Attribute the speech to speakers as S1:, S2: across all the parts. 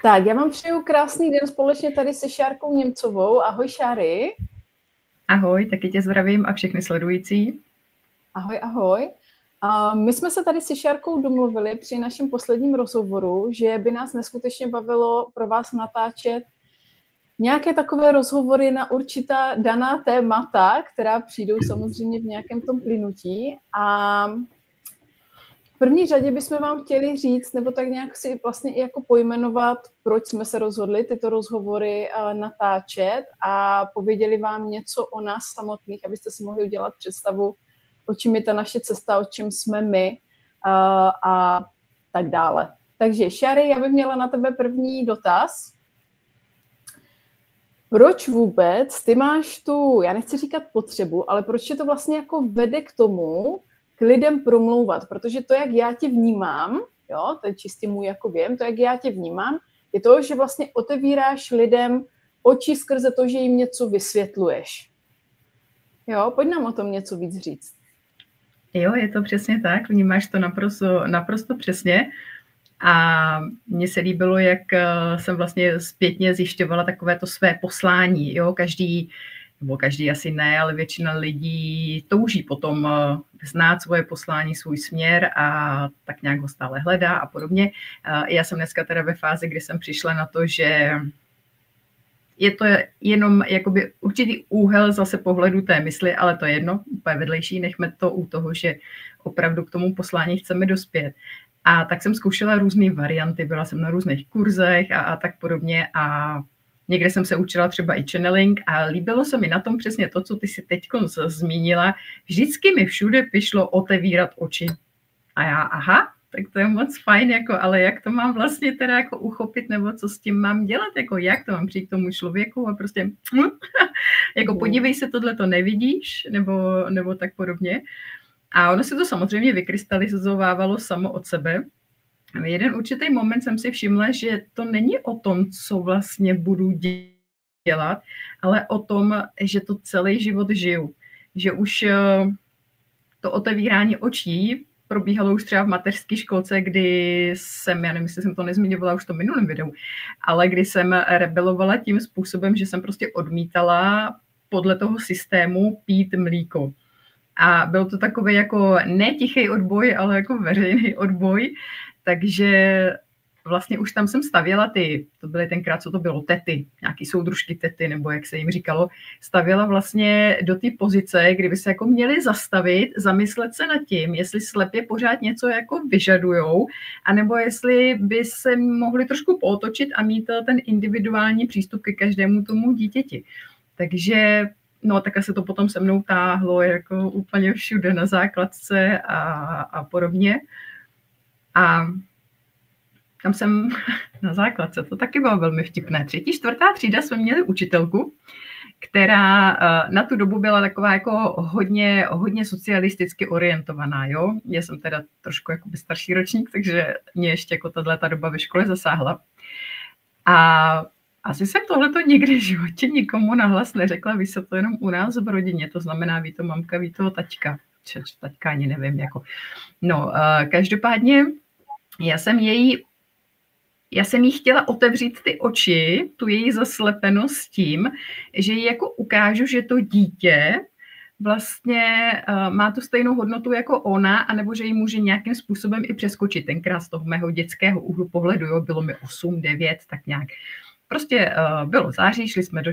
S1: Tak, já vám přeju krásný den společně tady se Šárkou Němcovou. Ahoj, Šáry.
S2: Ahoj, taky tě zdravím a všechny sledující.
S1: Ahoj, ahoj. My jsme se tady se Šárkou domluvili při našem posledním rozhovoru, že by nás neskutečně bavilo pro vás natáčet nějaké takové rozhovory na určitá daná témata, která přijdou samozřejmě v nějakém tom plynutí. A v první řadě bychom vám chtěli říct, nebo tak nějak si vlastně i jako pojmenovat, proč jsme se rozhodli tyto rozhovory natáčet a pověděli vám něco o nás samotných, abyste si mohli udělat představu, o čem je ta naše cesta, o čem jsme my a tak dále. Takže, Šary, já bych měla na tebe první dotaz. Proč vůbec ty máš tu, já nechci říkat potřebu, ale proč tě to vlastně jako vede k tomu, k lidem promlouvat? Protože to, jak já tě vnímám, jo, to je čistě můj jako věm, to, jak já tě vnímám, je to, že vlastně otevíráš lidem oči skrze to, že jim něco vysvětluješ. Jo, pojď nám o tom něco víc říct.
S2: Jo, je to přesně tak, vnímáš to naprosto přesně. A mně se líbilo, jak jsem vlastně zpětně zjišťovala takové to své poslání. Jo? Každý asi ne, ale většina lidí touží potom znát svoje poslání, svůj směr a tak nějak ho stále hledá a podobně. Já jsem dneska teda ve fázi, kdy jsem přišla na to, že je to jenom jakoby určitý úhel zase pohledu té mysli, ale to je jedno, úplně vedlejší, nechme to u toho, že opravdu k tomu poslání chceme dospět. A tak jsem zkoušela různé varianty, byla jsem na různých kurzech a tak podobně a někde jsem se učila třeba i channeling a líbilo se mi na tom přesně to, co ty si teď zmínila. Vždycky mi všude přišlo otevírat oči. A já, aha, tak to je moc fajn, jako, ale jak to mám vlastně teda jako uchopit, nebo co s tím mám dělat, jako jak to mám přijít k tomu člověku a prostě jako podívej se, tohle to nevidíš, nebo tak podobně. A ono se to samozřejmě vykrystalizovávalo samo od sebe. V jeden určitý moment jsem si všimla, že to není o tom, co vlastně budu dělat, ale o tom, že to celý život žiju. Že už to otevírání očí probíhalo už třeba v mateřské školce, kdy jsem, já nevím, jestli jsem to nezmiňovala už v tom minulém videu, ale kdy jsem rebelovala tím způsobem, že jsem prostě odmítala podle toho systému pít mlíko. A byl to takový jako ne tichý odboj, ale jako veřejný odboj, takže vlastně už tam jsem stavěla to byly tenkrát, co to bylo, tety, nějaký soudružky tety, nebo jak se jim říkalo, stavěla vlastně do té pozice, kdyby se jako měli zastavit, zamyslet se nad tím, jestli slepě pořád něco jako vyžadujou, anebo jestli by se mohli trošku pootočit a mít ten individuální přístup ke každému tomu dítěti. Takže no, tak se to potom se mnou táhlo jako úplně všude na základce a podobně. A tam jsem na základce, to taky bylo velmi vtipné. 3., 4. třída jsme měli učitelku, která na tu dobu byla taková jako hodně socialisticky orientovaná. Jo? Já jsem teda trošku jakoby starší ročník, takže mě ještě jako tato doba ve škole zasáhla. A asi jsem tohleto nikdy v životě nikomu nahlas neřekla, ví se to jenom u nás v rodině, to znamená ví to mamka, ví to taťka. Taťka ani nevím, jako. No, každopádně já jsem jí chtěla otevřít ty oči, tu její zaslepenost tím, že jí jako ukážu, že to dítě vlastně má tu stejnou hodnotu jako ona, anebo že ji může nějakým způsobem i přeskočit. Tenkrát z toho mého dětského úhlu pohledu, jo, bylo mi 8, 9, tak nějak. Prostě bylo září, šli jsme do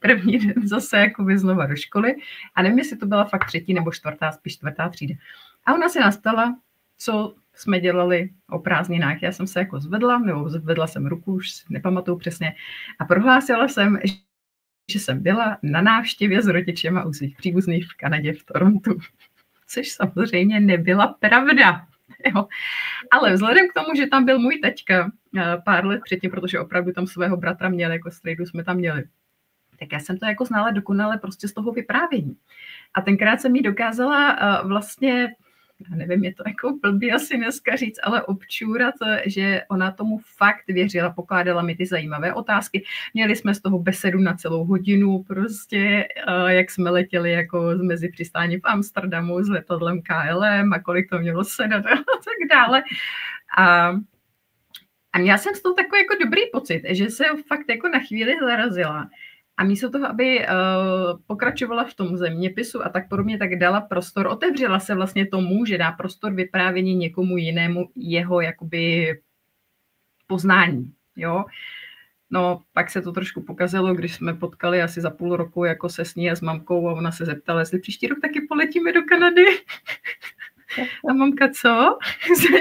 S2: první den zase jakoby znova do školy a nevím, jestli to byla fakt 3. nebo 4., spíš 4. třída. A ona se nás ptala, co jsme dělali o prázdninách. Já jsem se jako zvedla jsem ruku, už nepamatuju přesně, a prohlásila jsem, že jsem byla na návštěvě s rodičema u svých příbuzných v Kanadě, v Torontu. Což samozřejmě nebyla pravda. Jo. Ale vzhledem k tomu, že tam byl můj taťka pár let předtím, protože opravdu tam svého bratra měl, jako strejdu jsme tam měli, tak já jsem to jako znala dokonale prostě z toho vyprávění. A tenkrát jsem jí dokázala vlastně, já nevím, je to jako blbý asi dneska říct, ale občůrat, že ona tomu fakt věřila, pokládala mi ty zajímavé otázky. Měli jsme z toho besedu na celou hodinu, prostě jak jsme letěli jako mezi přistání v Amsterdamu s letadlem KLM a kolik to mělo sedat a tak dále. A A měla jsem z toho takový jako dobrý pocit, že se fakt jako na chvíli zarazila a místo toho, aby pokračovala v tom zeměpisu a tak podobně, tak dala prostor, otevřela se vlastně tomu, že dá prostor vyprávění někomu jinému jeho jakoby poznání, jo. No, pak se to trošku pokazilo, když jsme potkali asi za půl roku jako se s ní a s mamkou a ona se zeptala, jestli příští rok taky poletíme do Kanady. A mamka, co? Jsme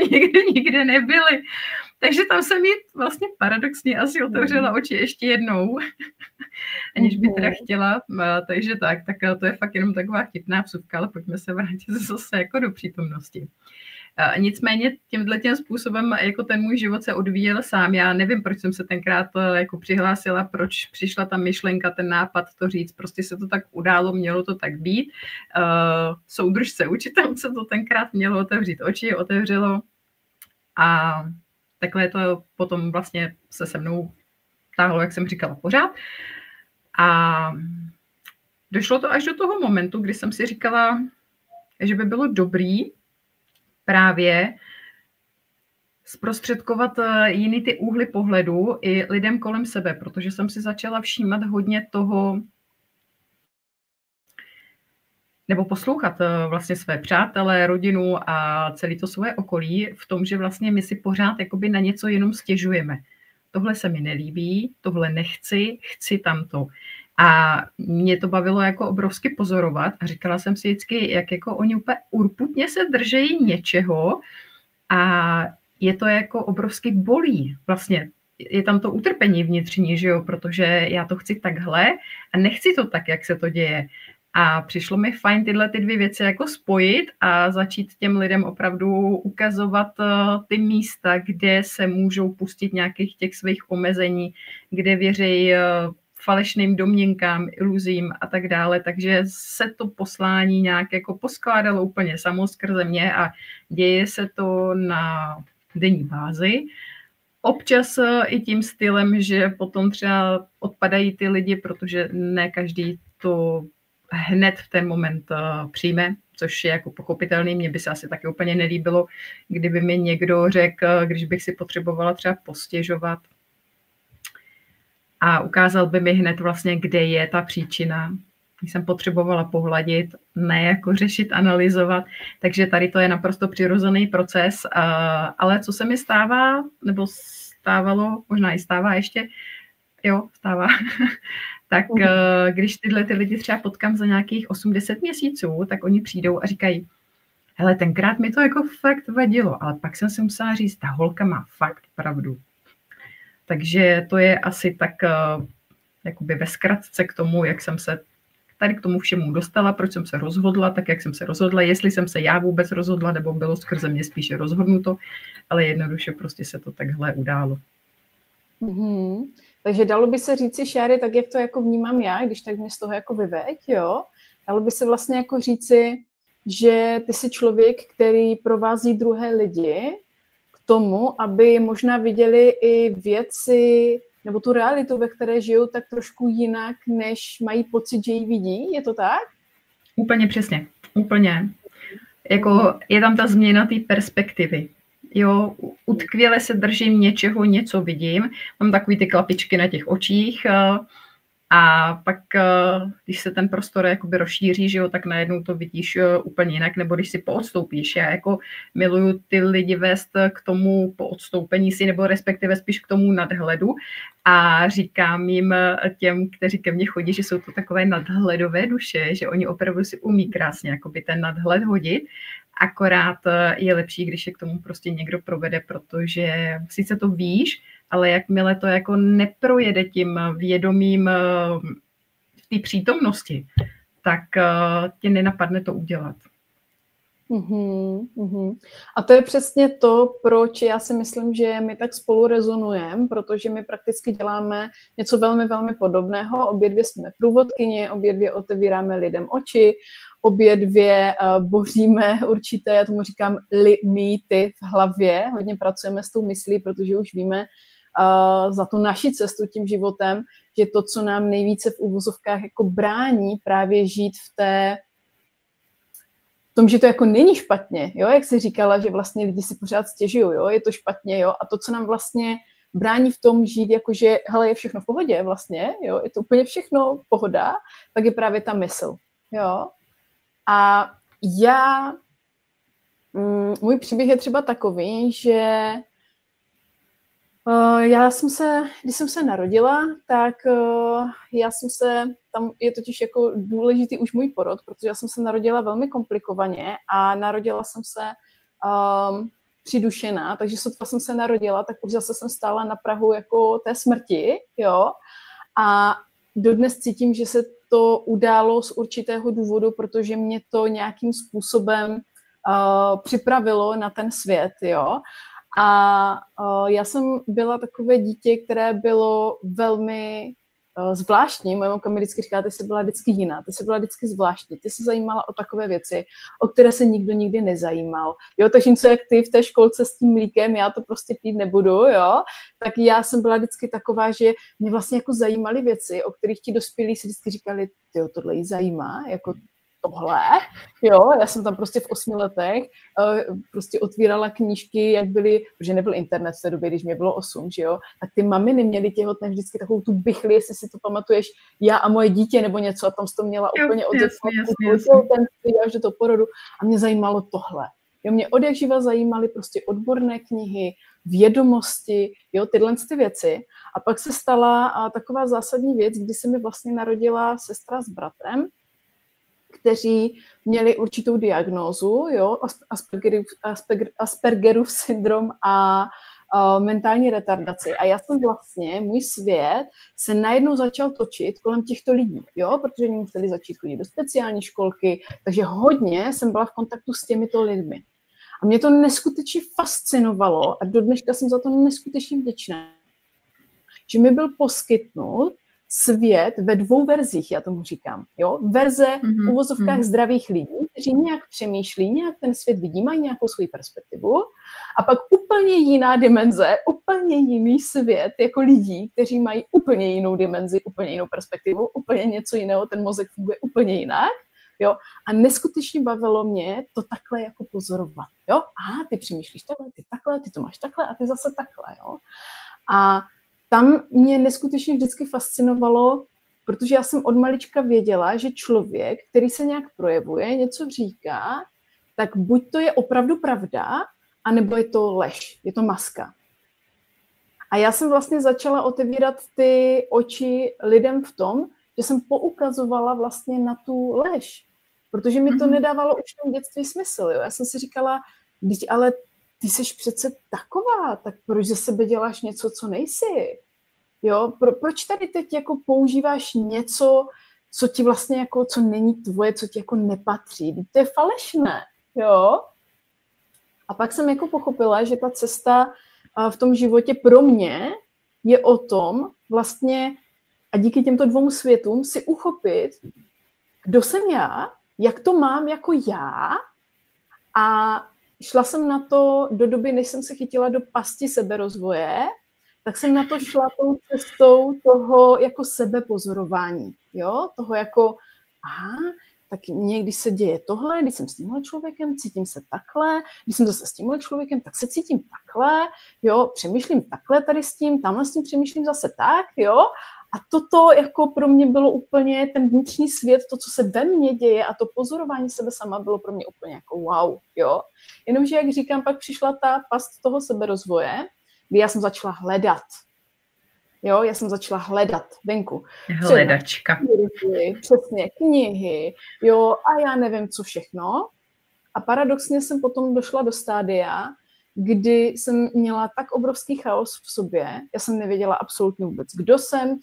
S2: nikde nebyli. Takže tam jsem jí vlastně paradoxně asi otevřela oči ještě jednou, aniž by teda chtěla. Takže tak to je fakt jenom taková chytná vsuvka, ale pojďme se vrátit zase jako do přítomnosti. Nicméně tímhletím způsobem jako ten můj život se odvíjel sám. Já nevím, proč jsem se tenkrát jako přihlásila, proč přišla ta myšlenka, ten nápad to říct. Prostě se to tak událo, mělo to tak být. Soudružce, učitelce to tenkrát mělo otevřít oči, otevřelo a takhle to potom vlastně se mnou táhlo, jak jsem říkala, pořád. A došlo to až do toho momentu, kdy jsem si říkala, že by bylo dobrý právě zprostředkovat jiný ty úhly pohledu i lidem kolem sebe, protože jsem si začala všímat hodně toho, nebo poslouchat vlastně své přátelé, rodinu a celé to svoje okolí v tom, že vlastně my si pořád jakoby na něco jenom stěžujeme. Tohle se mi nelíbí, tohle nechci, chci tamto. A mě to bavilo jako obrovsky pozorovat a říkala jsem si vždycky, jak jako oni úplně urputně se držejí něčeho a je to jako obrovsky bolí. Vlastně je tam to utrpení vnitřní, že jo, protože já to chci takhle a nechci to tak, jak se to děje. A přišlo mi fajn tyhle ty dvě věci jako spojit a začít těm lidem opravdu ukazovat ty místa, kde se můžou pustit nějakých těch svých omezení, kde věří falešným domněnkám, iluzím a tak dále. Takže se to poslání nějak jako poskládalo úplně samo skrze mě a děje se to na denní bázi. Občas i tím stylem, že potom třeba odpadají ty lidi, protože ne každý to hned v ten moment přijme, což je jako pochopitelný. Mně by se asi taky úplně nelíbilo, kdyby mi někdo řekl, když bych si potřebovala třeba postěžovat a ukázal by mi hned vlastně, kde je ta příčina. Když jsem potřebovala pohladit, ne jako řešit, analyzovat. Takže tady to je naprosto přirozený proces. Ale co se mi stává, nebo stávalo, možná i stává ještě, stává, tak když tyhle ty lidi třeba potkám za nějakých 8-10 měsíců, tak oni přijdou a říkají, hele, tenkrát mi to jako fakt vadilo, ale pak jsem si musela říct, ta holka má fakt pravdu. Takže to je asi tak jakoby ve zkratce k tomu, jak jsem se tady k tomu všemu dostala, proč jsem se rozhodla, tak jak jsem se rozhodla, jestli jsem se já vůbec rozhodla, nebo bylo skrze mě spíše rozhodnuto, ale jednoduše prostě se to takhle událo.
S1: Mm-hmm. Takže dalo by se říci, Šáry, tak jak to jako vnímám já, když tak mě z toho jako vyveď, jo? Dalo by se vlastně jako říci, že ty jsi člověk, který provází druhé lidi k tomu, aby možná viděli i věci nebo tu realitu, ve které žijou, tak trošku jinak, než mají pocit, že ji vidí. Je to tak?
S2: Úplně přesně. Úplně. Jako je tam ta změna té perspektivy. Jo, utkvěle se držím něčeho, něco vidím. Mám takový ty klapičky na těch očích a pak, když se ten prostor jakoby rozšíří, že jo, tak najednou to vidíš úplně jinak, nebo když si poodstoupíš. Já jako miluju ty lidi vést k tomu poodstoupení si, nebo respektive spíš k tomu nadhledu a říkám jim těm, kteří ke mně chodí, že jsou to takové nadhledové duše, že oni opravdu si umí krásně jakoby ten nadhled hodit. Akorát je lepší, když je k tomu prostě někdo provede, protože sice to víš, ale jakmile to jako neprojede tím vědomím v té přítomnosti, tak tě nenapadne to udělat.
S1: A to je přesně to, proč já si myslím, že my tak spolu rezonujeme, protože my prakticky děláme něco velmi, velmi podobného. Obě dvě jsme průvodkyně, obě dvě otevíráme lidem oči, obě dvě boříme určité, já tomu říkám, mýty v hlavě. Hodně pracujeme s tou myslí, protože už víme za tu naši cestu tím životem, že to, co nám nejvíce v uvozovkách jako brání právě žít v té v tom, že to jako není špatně, jo, jak jsi říkala, že vlastně lidi si pořád stěžují, jo, je to špatně, jo, a to, co nám vlastně brání v tom žít, jakože, hele, je všechno v pohodě vlastně, jo, je to úplně všechno pohoda, tak je právě ta mysl, jo. A můj příběh je třeba takový, že když jsem se narodila, tak já jsem se, tam je totiž jako důležitý už můj porod, protože já jsem se narodila velmi komplikovaně a narodila jsem se přidušená, takže sotva jsem se narodila, tak už zase jsem stála na prahu jako té smrti, jo, a dodnes cítím, že se to událo z určitého důvodu, protože mě to nějakým způsobem připravilo na ten svět, jo. A já jsem byla takové dítě, které bylo velmi zvláštní. Moje mamka mi vždycky říká, ty jsi byla vždycky jiná, ty jsi byla vždycky zvláštní, ty se zajímala o takové věci, o které se nikdo nikdy nezajímal. Jo, takže něco jak ty v té školce s tím mlíkem, já to prostě pít nebudu, jo. Tak já jsem byla vždycky taková, že mě vlastně jako zajímaly věci, o kterých ti dospělí si vždycky říkali, tyjo, tohle jí zajímá, jako tohle, jo, já jsem tam prostě v 8 letech prostě otvírala knížky, jak byly, protože nebyl internet v té době, když mě bylo 8, že jo, tak ty maminy měly těhotné vždycky takovou tu bychli, jestli si to pamatuješ, já a moje dítě nebo něco, a tam jsi to měla úplně od až do toho porodu a mě zajímalo tohle. Jo, mě odjakživa zajímaly prostě odborné knihy, vědomosti, jo, tyhle ty věci. A pak se stala taková zásadní věc, kdy se mi vlastně narodila sestra s bratrem, kteří měli určitou diagnózu, jo, Aspergerův syndrom a mentální retardaci. A já jsem vlastně, můj svět se najednou začal točit kolem těchto lidí, jo, protože oni museli začít chodit do speciální školky, takže hodně jsem byla v kontaktu s těmito lidmi. A mě to neskutečně fascinovalo a do dneška jsem za to neskutečně vděčná, že mi byl poskytnut svět ve 2 verzích, já tomu říkám. Jo? Verze v uvozovkách zdravých lidí, kteří nějak přemýšlí, nějak ten svět vidí, mají nějakou svou perspektivu. A pak úplně jiná dimenze, úplně jiný svět jako lidí, kteří mají úplně jinou dimenzi, úplně jinou perspektivu, úplně něco jiného, ten mozek funguje úplně jinak. Jo? A neskutečně bavilo mě to takhle jako pozorovat. Jo? Aha, ty přemýšlíš takhle, ty to máš takhle a ty zase takhle. Jo? A tam mě neskutečně vždycky fascinovalo, protože já jsem od malička věděla, že člověk, který se nějak projevuje, něco říká, tak buď to je opravdu pravda, anebo je to lež, je to maska. A já jsem vlastně začala otevírat ty oči lidem v tom, že jsem poukazovala vlastně na tu lež, protože mi to nedávalo už v tom dětství smysl. Jo? Já jsem si říkala, ale ty jsi přece taková, tak proč ze sebe děláš něco, co nejsi? Jo, proč tady teď jako používáš něco, co ti vlastně jako, co není tvoje, co ti jako nepatří? To je falešné, jo? A pak jsem jako pochopila, že ta cesta v tom životě pro mě je o tom vlastně a díky těmto 2 světům si uchopit, kdo jsem já, jak to mám jako já a šla jsem na to do doby, než jsem se chytila do pasti seberozvoje, tak jsem na to šla tou cestou toho jako sebepozorování, jo, toho jako, aha, tak někdy se děje tohle, když jsem s tímhle člověkem, cítím se takhle, když jsem zase s tímhle člověkem, tak se cítím takhle, jo, přemýšlím takhle tady s tím, tamhle s tím přemýšlím zase tak, jo, a toto jako pro mě bylo úplně ten vnitřní svět, to, co se ve mně děje a to pozorování sebe sama bylo pro mě úplně jako wow, jo. Jenomže, jak říkám, pak přišla ta past toho seberozvoje, kdy já jsem začala hledat. Jo, já jsem začala hledat venku.
S2: Hledačka.
S1: Přesně, knihy, jo, a já nevím, co všechno. A paradoxně jsem potom došla do stádia, kdy jsem měla tak obrovský chaos v sobě, já jsem nevěděla absolutně vůbec, kdo jsem,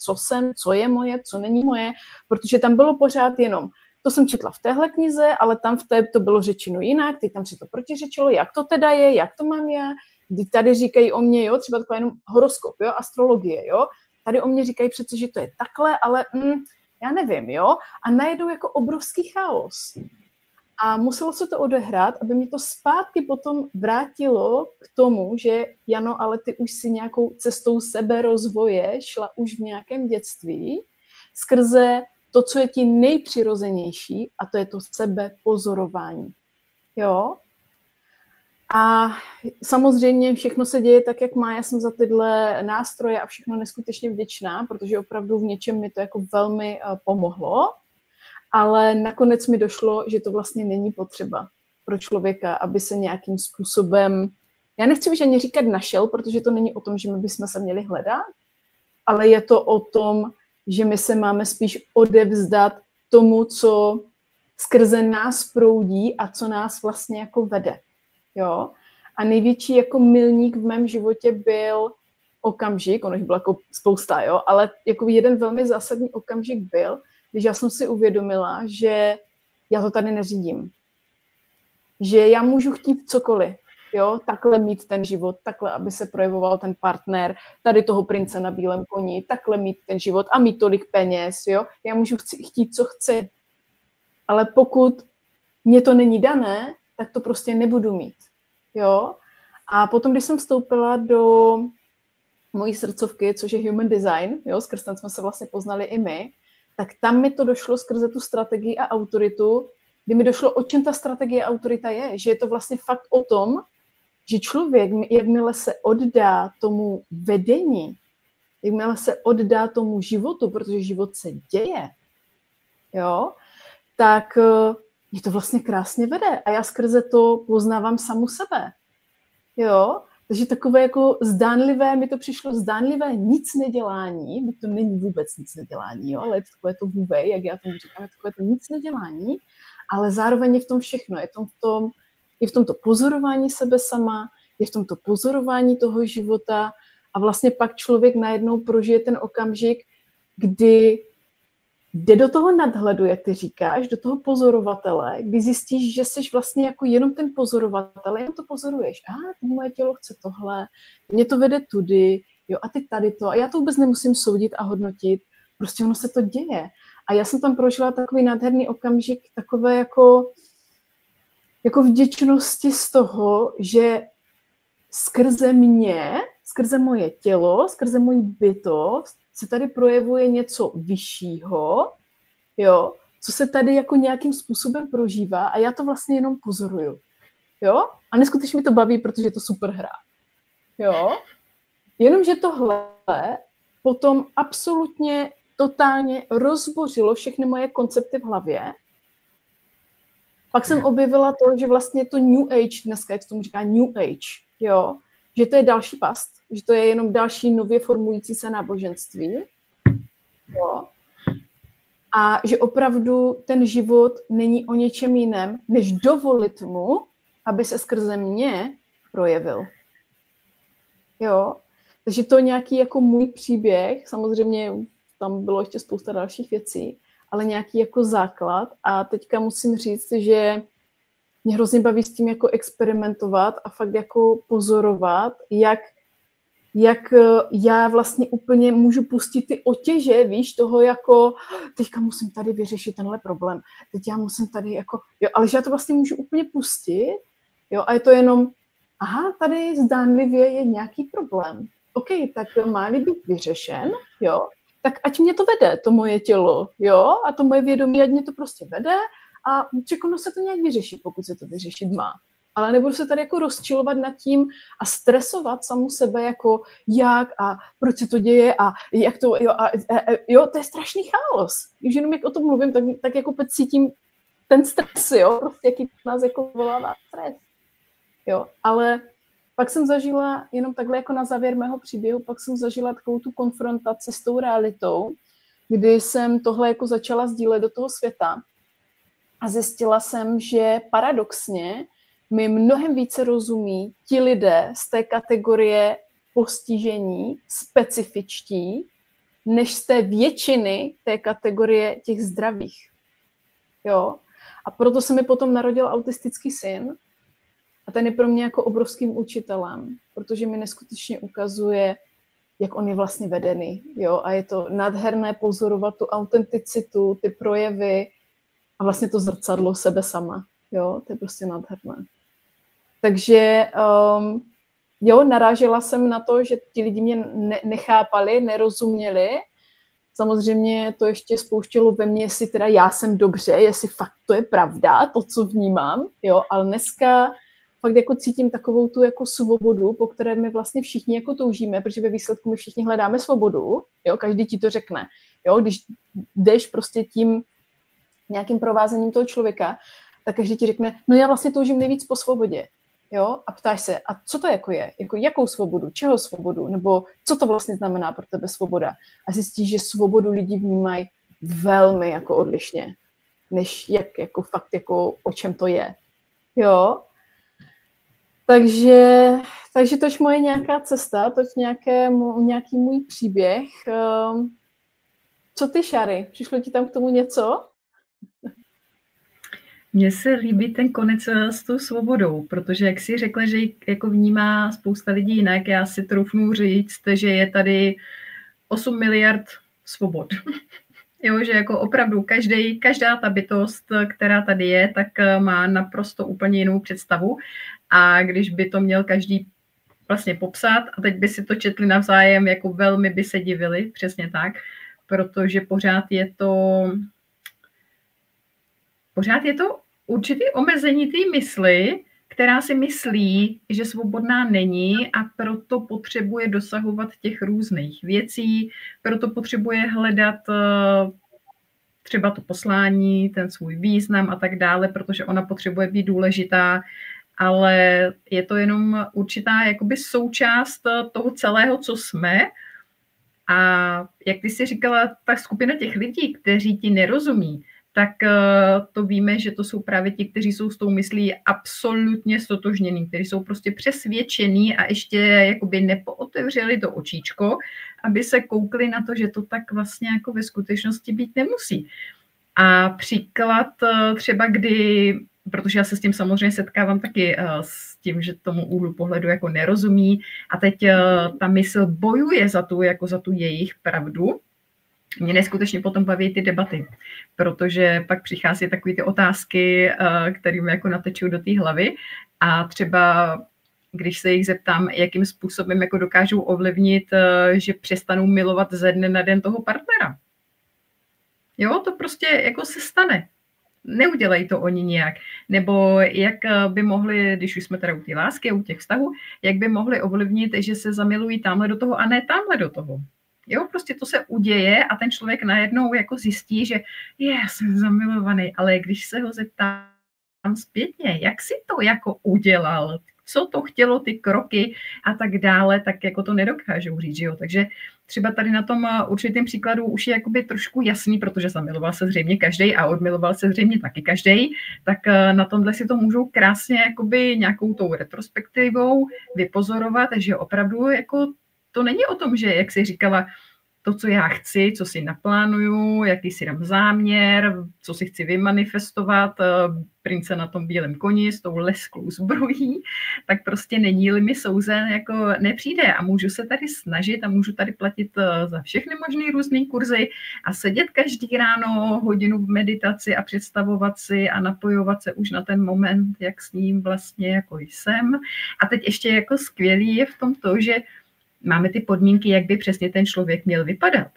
S1: co je moje, co není moje, protože tam bylo pořád jenom, to jsem četla v téhle knize, ale tam v té to bylo řečeno jinak, teď tam se to protiřečilo, jak to teda je, jak to mám já, kdy tady říkají o mě, jo, třeba taková jenom horoskop, jo, astrologie, jo, tady o mě říkají přece, že to je takhle, ale já nevím, jo, a najednou jako obrovský chaos. A muselo se to odehrát, aby mě to zpátky potom vrátilo k tomu, že Jano, ale ty už si nějakou cestou seberozvoje šla už v nějakém dětství, skrze to, co je ti nejpřirozenější, a to je to sebepozorování. jo. A samozřejmě všechno se děje tak, jak má. Já jsem za tyhle nástroje a všechno neskutečně vděčná, protože opravdu v něčem mi to jako velmi pomohlo. Ale nakonec mi došlo, že to vlastně není potřeba pro člověka, aby se nějakým způsobem, já nechci už ani říkat našel, protože to není o tom, že my bychom se měli hledat, ale je to o tom, že my se máme spíš odevzdat tomu, co skrze nás proudí a co nás vlastně jako vede. Jo? A největší jako milník v mém životě byl okamžik, ono jich bylo jako spousta, jo? Ale jako jeden velmi zásadní okamžik byl, když já jsem si uvědomila, že já to tady neřídím. Že já můžu chtít cokoliv, jo? Takhle mít ten život, takhle, aby se projevoval ten partner, tady toho prince na bílém koni, takhle mít ten život a mít tolik peněz, jo? Já můžu chtít, co chci. Ale pokud mě to není dané, tak to prostě nebudu mít. Jo? A potom, když jsem vstoupila do mojí srdcovky, což je Human Design, jo, skrz ten jsme se vlastně poznali i my, tak tam mi to došlo skrze tu strategii a autoritu, kdy mi došlo, o čem ta strategie a autorita je, že je to vlastně fakt o tom, že člověk, jakmile se oddá tomu vedení, jakmile se oddá tomu životu, protože život se děje, jo, tak mě to vlastně krásně vede a já skrze to poznávám samu sebe, jo. Takže takové jako zdánlivé, mi to přišlo zdánlivé nic nedělání, to není vůbec nic nedělání, jo, ale je to takové to vůvej, jak já tomu říkám, je takové to nic nedělání, ale zároveň je v tom všechno, je v tomto pozorování sebe sama, je v tomto pozorování toho života a vlastně pak člověk najednou prožije ten okamžik, kdy jde do toho nadhledu, jak ty říkáš, do toho pozorovatele, kdy zjistíš, že jsi vlastně jako jenom ten pozorovatel, jenom to pozoruješ. Moje tělo chce tohle, mě to vede tudy, jo, a ty tady to. A já to vůbec nemusím soudit a hodnotit, prostě ono se to děje. A já jsem tam prožila takový nádherný okamžik, takové jako vděčnosti z toho, že skrze mě, skrze moje tělo, skrze moji bytost, se tady projevuje něco vyššího, jo, co se tady jako nějakým způsobem prožívá a já to vlastně jenom pozoruju, jo, a neskutečně mi to baví, protože je to super hra, jo, jenomže tohle potom absolutně, totálně rozbořilo všechny moje koncepty v hlavě. Pak jsem objevila to, že vlastně to New Age, dneska jak se tomu říká New Age, jo, že to je další past, že to je jenom další nově formující se náboženství. Jo. A že opravdu ten život není o něčem jiném, než dovolit mu, aby se skrze mě projevil. Jo. Takže to je nějaký jako můj příběh, samozřejmě tam bylo ještě spousta dalších věcí, ale nějaký jako základ. A teďka musím říct, že mě hrozně baví s tím jako experimentovat a fakt jako pozorovat, jak já vlastně úplně můžu pustit ty otěže, víš, toho jako, teďka musím tady vyřešit tenhle problém, teď já musím tady jako, jo, ale že já to vlastně můžu úplně pustit, jo, a je to jenom, tady zdánlivě je nějaký problém. OK, tak má-li být vyřešen, jo, tak ať mě to vede, to moje tělo, jo, a to moje vědomí, ať mě to prostě vede a ono se to nějak vyřeší, pokud se to vyřešit má. Ale nebudu se tady jako rozčilovat nad tím a stresovat samu sebe jako jak a proč se to děje a jak to, jo, to je strašný chaos. Když jenom jak o tom mluvím, tak jako cítím ten stres, jo, prostě jaký nás jako volává stres. Jo, ale pak jsem zažila, jenom takhle jako na závěr mého příběhu, pak jsem zažila takovou tu konfrontaci s tou realitou, kdy jsem tohle jako začala sdílet do toho světa a zjistila jsem, že paradoxně mi mnohem více rozumí ti lidé z té kategorie postižení specifičtí, než z té většiny té kategorie těch zdravých. Jo? A proto se mi potom narodil autistický syn a ten je pro mě jako obrovským učitelem, protože mi neskutečně ukazuje, jak on je vlastně vedený. Jo? A je to nádherné pozorovat tu autenticitu, ty projevy a vlastně to zrcadlo sebe sama. Jo? To je prostě nádherné. Takže narážela jsem na to, že ti lidi mě nechápali, nerozuměli. samozřejmě to ještě spouštělo ve mně, jestli teda já jsem dobře, jestli fakt to je pravda, to, co vnímám, jo, ale dneska fakt jako cítím takovou tu jako svobodu, po které my vlastně všichni jako toužíme, protože ve výsledku my všichni hledáme svobodu, jo, každý ti to řekne, jo, když jdeš prostě tím nějakým provázením toho člověka, tak každý ti řekne, no já vlastně toužím nejvíc po svobodě, jo, a ptáš se, a co to jako je, jako jakou svobodu, čeho svobodu, nebo co to vlastně znamená pro tebe svoboda. A zjistíš, že svobodu lidi vnímají velmi jako odlišně, než jak jako fakt jako o čem to je, jo. Takže tož moje nějaká cesta, tož nějaký můj příběh. Co ty, Šary? Přišlo ti tam k tomu něco?
S2: Mně se líbí ten konec s tou svobodou, protože jak jsi řekla, že jako vnímá spousta lidí jinak, já si troufnu říct, že je tady 8 miliard svobod. Jo, že jako opravdu každá ta bytost, která tady je, tak má naprosto úplně jinou představu. A když by to měl každý vlastně popsat, a teď by si to četli navzájem, jako velmi by se divili, přesně tak, protože pořád je to určitý omezení té mysli, která si myslí, že svobodná není a proto potřebuje dosahovat těch různých věcí, proto potřebuje hledat třeba to poslání, ten svůj význam a tak dále, protože ona potřebuje být důležitá, ale je to jenom určitá jakoby součást toho celého, co jsme. A jak ty jsi říkala, ta skupina těch lidí, kteří ti nerozumí, tak to víme, že to jsou právě ti, kteří jsou s tou myslí absolutně stotožnění, kteří jsou prostě přesvědčení a ještě jakoby nepootevřeli to očíčko, aby se koukli na to, že to tak vlastně jako ve skutečnosti být nemusí. A příklad třeba protože já se s tím samozřejmě setkávám taky s tím, že tomu úhlu pohledu jako nerozumí a teď ta mysl bojuje za tu jejich pravdu. Mě neskutečně potom baví ty debaty, protože pak přichází takové ty otázky, kterými jako natečou do té hlavy a třeba když se jich zeptám, jakým způsobem jako dokážou ovlivnit, že přestanou milovat ze dne na den toho partnera. Jo, to prostě jako se stane. Neudělají to oni nijak. Nebo jak by mohli, když už jsme teda u té lásky, u těch vztahů, jak by mohli ovlivnit, že se zamilují tamhle do toho a ne tamhle do toho. Jo, prostě to se uděje a ten člověk najednou jako zjistí, že já jsem zamilovaný, ale když se ho zeptám zpětně, jak si to jako udělal, co to chtělo, ty kroky a tak dále, tak jako to nedokážou říct, že jo. Takže třeba tady na tom určitém příkladu už je jakoby trošku jasný, protože zamiloval se zřejmě každej a odmiloval se zřejmě taky každej, tak na tomhle si to můžou krásně jakoby nějakou tou retrospektivou vypozorovat, že opravdu jako to není o tom, že, jak jsi říkala, to, co já chci, co si naplánuju, jaký si dám záměr, co si chci vymanifestovat, prince na tom bílém koni s tou lesklou zbrojí, tak prostě není-li mi souzen, jako nepřijde a můžu se tady snažit a můžu tady platit za všechny možný různý kurzy a sedět každý ráno hodinu v meditaci a představovat si a napojovat se už na ten moment, jak s ním vlastně jako jsem. A teď ještě jako skvělý je v tom to, že máme ty podmínky, jak by přesně ten člověk měl vypadat.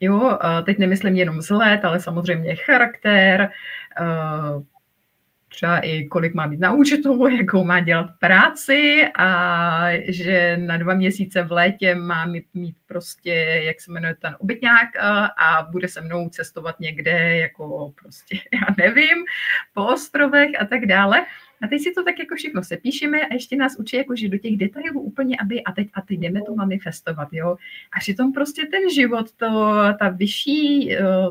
S2: Jo, teď nemyslím jenom vzhled, ale samozřejmě charakter, třeba i kolik má mít na účtu, jakou má dělat práci a že na 2 měsíce v létě má mít prostě, jak se jmenuje ten obytňák a bude se mnou cestovat někde jako prostě, já nevím, po ostrovech a tak dále. A teď si to tak jako všechno sepíšeme a ještě nás učí jako, že do těch detailů úplně, aby a teď jdeme to manifestovat, jo. A přitom prostě ten život,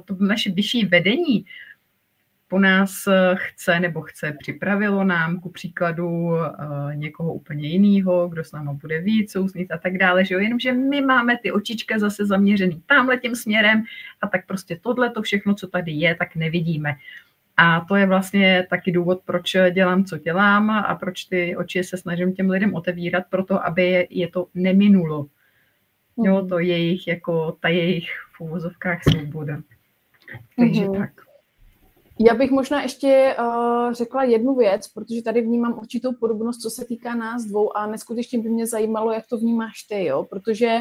S2: to naše vyšší vedení po nás chce, připravilo nám ku příkladu někoho úplně jiného, kdo s náma bude víc souznít a tak dále, že jo, jenomže my máme ty očička zase zaměřený tamhle tím směrem a tak prostě tohle to všechno, co tady je, tak nevidíme. A to je vlastně taky důvod, proč dělám, co dělám a proč ty oči se snažím těm lidem otevírat, proto aby je to neminulo. Jo, to jejich, jako ta jejich v uvozovkách svoboda. Takže tak.
S1: Já bych možná ještě řekla jednu věc, protože tady vnímám určitou podobnost, co se týká nás dvou a neskutečně by mě zajímalo, jak to vnímáš ty, jo, protože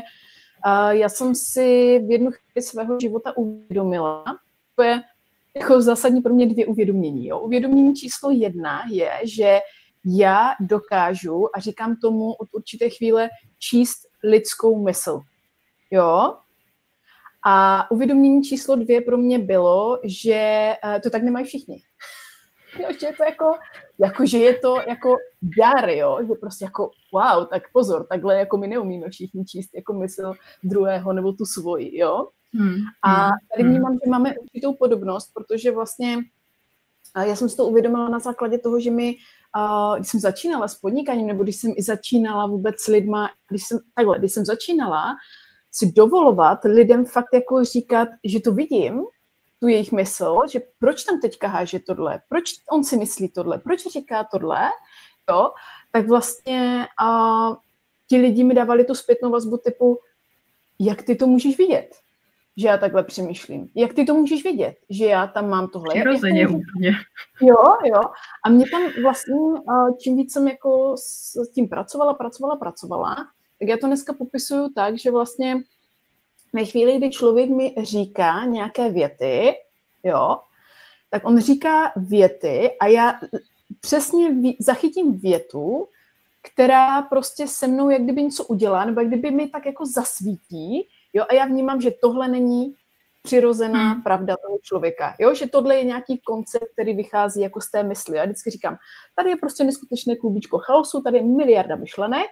S1: já jsem si v jednu chvíli svého života uvědomila, to je jako zásadní pro mě 2 uvědomění. Jo? Uvědomění číslo 1 je, že já dokážu, a říkám tomu od určité chvíle, číst lidskou mysl. Jo? A uvědomění číslo 2 pro mě bylo, že to tak nemají všichni. Jo, že je to jako, že je to jako dar, jo, že prostě jako wow, tak pozor, takhle jako my neumíme všichni číst jako mysl druhého nebo tu svoji, jo. A tady vnímám, že máme určitou podobnost, protože vlastně já jsem si to uvědomila na základě toho, že když jsem začínala s podnikáním, nebo když jsem i začínala vůbec s lidma, když jsem začínala si dovolovat lidem fakt jako říkat, že to vidím, tu jejich mysl, že proč tam teďka háže tohle, proč on si myslí tohle, proč říká tohle, jo, tak vlastně ti lidi mi dávali tu zpětnou vazbu typu, jak ty to můžeš vidět, že já takhle přemýšlím, jak ty to můžeš vidět, že já tam mám tohle.
S2: Přirozeně úplně.
S1: Jo. A mě tam vlastně, čím víc jsem jako s tím pracovala, tak já to dneska popisuju tak, že vlastně ve chvíli, kdy člověk mi říká nějaké věty, jo, tak on říká věty a já přesně zachytím větu, která prostě se mnou jak kdyby něco udělá, nebo jak kdyby mi tak jako zasvítí, jo, a já vnímám, že tohle není přirozená pravda toho člověka, jo, že tohle je nějaký koncept, který vychází jako z té mysli. Já vždycky říkám, tady je prostě neskutečné klubíčko chaosu, tady je miliarda myšlenek,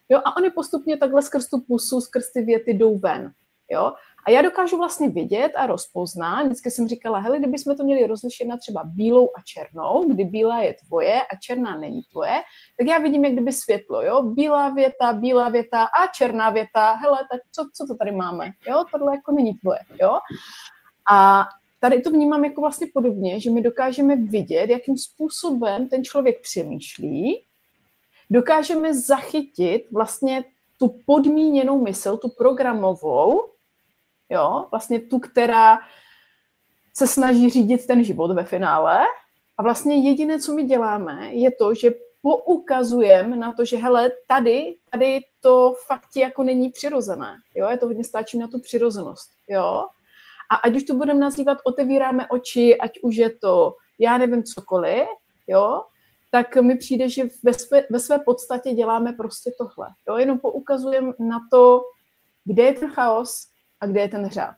S1: jo, a oni postupně takhle skrz tu pusu, skrz ty věty jdou ven. Jo? A já dokážu vlastně vidět a rozpoznat, vždycky jsem říkala, hele, kdybychom to měli rozlišit na třeba bílou a černou, kdy bílá je tvoje a černá není tvoje, tak já vidím, jak kdyby světlo, jo, bílá věta a černá věta, hele, tak co to tady máme, jo, tohle jako není tvoje, jo. A tady to vnímám jako vlastně podobně, že my dokážeme vidět, jakým způsobem ten člověk přemýšlí, dokážeme zachytit vlastně tu podmíněnou mysl, tu programovou, jo, vlastně tu, která se snaží řídit ten život ve finále. A vlastně jediné, co my děláme, je to, že poukazujeme na to, že hele, tady to fakt jako není přirozené. Jo, je to hodně stáčí na tu přirozenost. Jo. A ať už to budeme nazývat, otevíráme oči, ať už je to, já nevím, cokoliv, jo, tak mi přijde, že ve své podstatě děláme prostě tohle. Jo? Jenom poukazujeme na to, kde je ten chaos a kde je ten řád.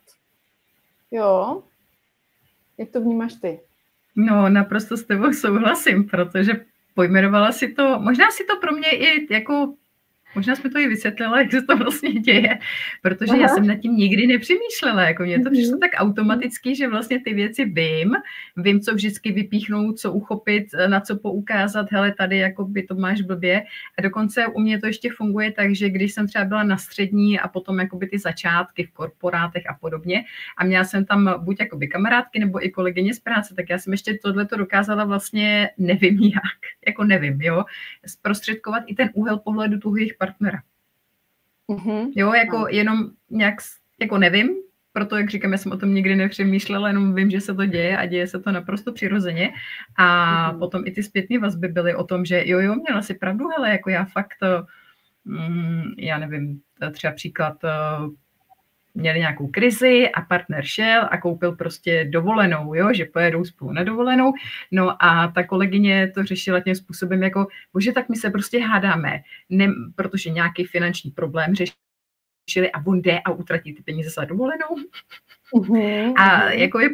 S1: Jo? Jak to vnímáš ty?
S2: No, naprosto s tebou souhlasím, protože pojmenovala si to, možná si to pro mě i jako, možná jsme to i vysvětlila, jak se to vlastně děje, protože já jsem nad tím nikdy nepřemýšlela, jako mně to přišlo tak automaticky, že vlastně ty věci vím, co vždycky vypíchnout, co uchopit, na co poukázat, hele, tady jako by to máš blbě, a dokonce u mě to ještě funguje tak, že když jsem třeba byla na střední a potom jakoby ty začátky v korporátech a podobně a měla jsem tam buď jakoby kamarádky nebo i kolegyně z práce, tak já jsem ještě tohleto dokázala vlastně nevím jak, jako nevím, jo, zprostředkovat i ten úhel pohledu toho jejich partnera. Jo, jako jenom nějak, jako nevím, proto, jak říkám, já jsem o tom nikdy nepřemýšlela, jenom vím, že se to děje a děje se to naprosto přirozeně. A potom i ty zpětné vazby byly o tom, že jo, měla si pravdu, hele, jako já fakt, já nevím, třeba příklad, měli nějakou krizi a partner šel a koupil prostě dovolenou, jo, že pojedou spolu na dovolenou. No a ta kolegyně to řešila tím způsobem jako, bože, tak my se prostě hádáme, protože nějaký finanční problém řešili a on jde a utratí ty peníze za dovolenou. A jako je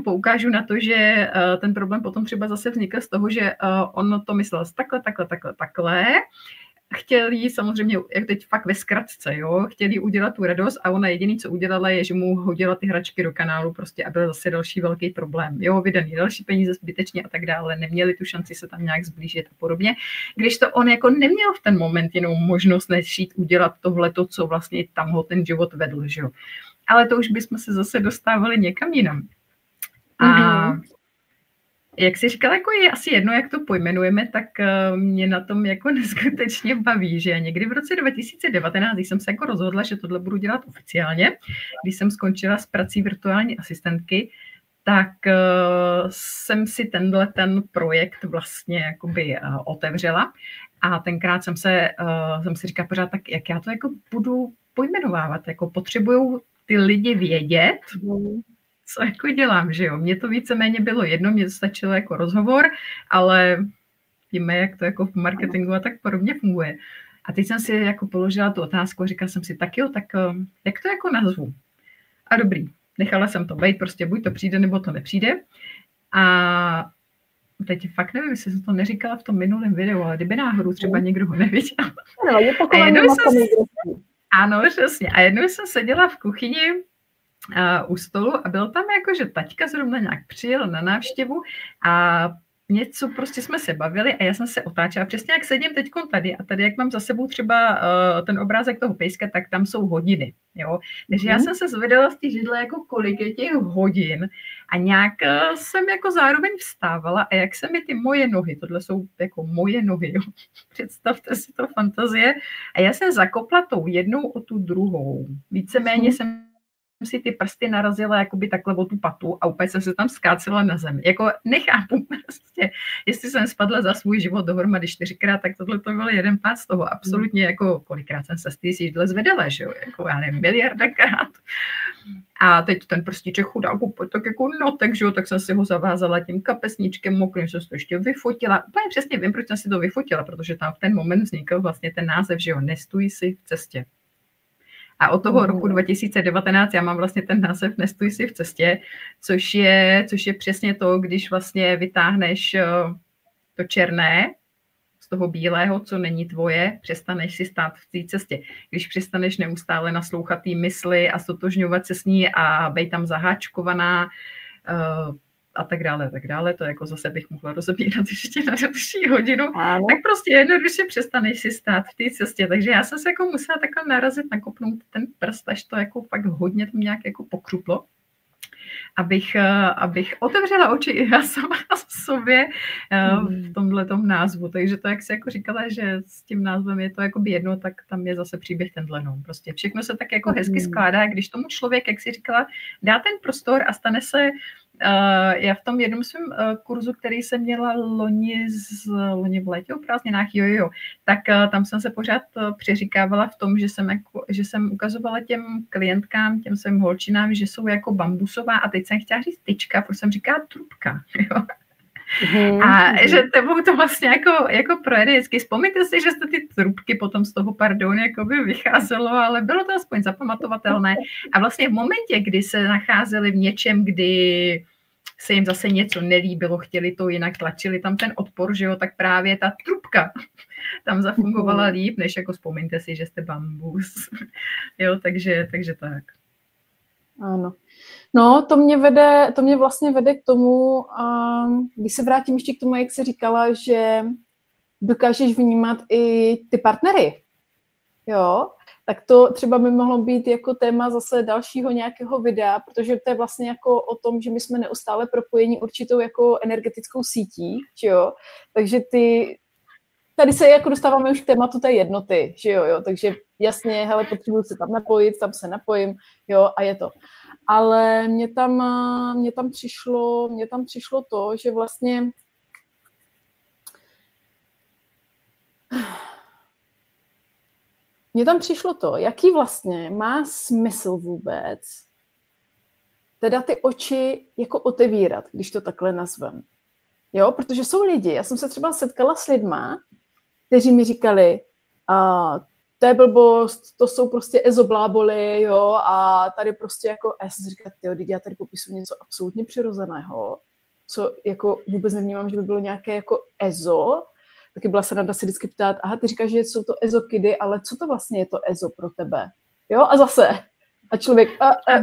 S2: poukážu na to, že ten problém potom třeba zase vznikl z toho, že on to myslel takhle. Chtěl jí samozřejmě, jak teď fakt ve zkratce, jo, chtěl jí udělat tu radost a ona jediný, co udělala, je, že mu hodila ty hračky do kanálu prostě a byl zase další velký problém. Jo, vydaný další peníze zbytečně a tak dále, neměli tu šanci se tam nějak zblížit a podobně. Když to on jako neměl v ten moment jenom možnost nešít udělat tohleto, co vlastně tam ho ten život vedl, že jo. Ale to už bychom se zase dostávali někam jinam. A jak jsi říkala, jako je asi jedno, jak to pojmenujeme, tak mě na tom jako neskutečně baví, že někdy v roce 2019, když jsem se jako rozhodla, že tohle budu dělat oficiálně, když jsem skončila s prací virtuální asistentky, tak jsem si ten projekt vlastně jakoby otevřela a tenkrát jsem si říkala pořád, tak jak já to jako budu pojmenovávat, jako potřebují ty lidi vědět, co jako dělám, že jo. Mně to víceméně bylo jedno, mně to stačilo jako rozhovor, ale víme, jak to jako v marketingu a tak podobně funguje. A teď jsem si jako položila tu otázku a říkala jsem si, tak jo, tak jak to jako nazvu? A dobrý, nechala jsem to být, prostě buď to přijde, nebo to nepřijde. A teď fakt nevím, jestli jsem to neříkala v tom minulém videu, ale kdyby náhodou třeba někdo ho neviděl.
S1: No, je
S2: ano, přesně. A jednou jsem seděla v kuchyni u stolu a byl tam jako, že taťka zrovna nějak přijel na návštěvu a něco prostě jsme se bavili a já jsem se otáčela přesně jak sedím teď tady a tady jak mám za sebou třeba ten obrázek toho pejska, tak tam jsou hodiny, jo. Takže já jsem se zvedala z té židle jako kolik je těch hodin a nějak jsem jako zároveň vstávala a jak se mi ty moje nohy, tohle jsou jako moje nohy, jo. Představte si to fantazie a já jsem zakopla tou jednou o tu druhou. Víceméně jsem si ty prsty narazila jakoby takhle o tu patu a úplně jsem se tam skácela na zem. Jako nechápu prostě, jestli jsem spadla za svůj život dohromady 4krát, tak tohle to byl jeden pád z toho. Absolutně jako kolikrát jsem se z té jídle zvedala, že jo, jako já nevím, miliardakrát. A teď ten prstíček chudáku, tak jako notek, že jo, tak jsem si ho zavázala tím kapesníčkem mokrým, jsem si to ještě vyfotila. Úplně přesně vím, proč jsem si to vyfotila, protože tam v ten moment vznikl vlastně ten název, že jo, nestůj si v cestě. A od toho roku 2019 já mám vlastně ten název Nestůj si v cestě, což je přesně to, když vlastně vytáhneš to černé z toho bílého, co není tvoje, přestaneš si stát v té cestě. Když přestaneš neustále naslouchat té mysli a stotožňovat se s ní a být tam zaháčkovaná a tak dále, to jako zase bych mohla rozebírat ještě na další hodinu, tak prostě jednoduše přestaneš si stát v té cestě. Takže já jsem se jako musela takhle narazit, nakopnout ten prst, až to jako fakt hodně tam nějak jako pokřuplo, abych otevřela oči i já sama sobě v tomhletom názvu. Takže to, jak jsi jako říkala, že s tím názvem je to jakoby jedno, tak tam je zase příběh tenhle. No. Prostě všechno se tak jako hezky skládá, když tomu člověk, jak jsi říkala, dá ten prostor a stane se. Já v tom jednom svém kurzu, který jsem měla loni v létě o prázdninách, tak tam jsem se pořád přeříkávala v tom, že jsem ukazovala těm klientkám, těm svým holčinám, že jsou jako bambusová a teď jsem chtěla říct tyčka, protože jsem říkala trubka. Jo? A že tebou to vlastně jako projede vždycky. Vzpomeňte si, že jste ty trubky potom z toho jakoby vycházelo, ale bylo to aspoň zapamatovatelné. A vlastně v momentě, kdy se nacházeli v něčem, kdy se jim zase něco nelíbilo, chtěli to jinak, tlačili tam ten odpor, že jo, tak právě ta trubka tam zafungovala líp, než jako vzpomeňte si, že jste bambus. Jo, takže tak.
S1: Ano. No, to mě vlastně vede k tomu, když se vrátím ještě k tomu, jak jsi říkala, že dokážeš vnímat i ty partnery, jo, tak to třeba by mohlo být jako téma zase dalšího nějakého videa, protože to je vlastně jako o tom, že my jsme neustále propojeni určitou jako energetickou sítí, že jo, takže tady se jako dostáváme už k tématu té jednoty, že jo, takže jasně, hele, potřebuji se tam napojit, tam se napojím, jo, a je to. Ale mně tam přišlo to, že vlastně jaký vlastně má smysl vůbec teda ty oči jako otevírat, když to takhle nazvem. Jo, protože jsou lidi, já jsem se třeba setkala s lidma, kteří mi říkali, to je blbost, to jsou prostě ezobláboly, jo, a tady prostě jako, a já jsem si říkala, já tady popisuju něco absolutně přirozeného, co jako vůbec nevnímám, že by bylo nějaké jako ezo, taky byla se rada si vždycky ptát, aha, ty říkáš, že jsou to ezokidy, ale co to vlastně je to ezo pro tebe? Jo, a zase, a člověk,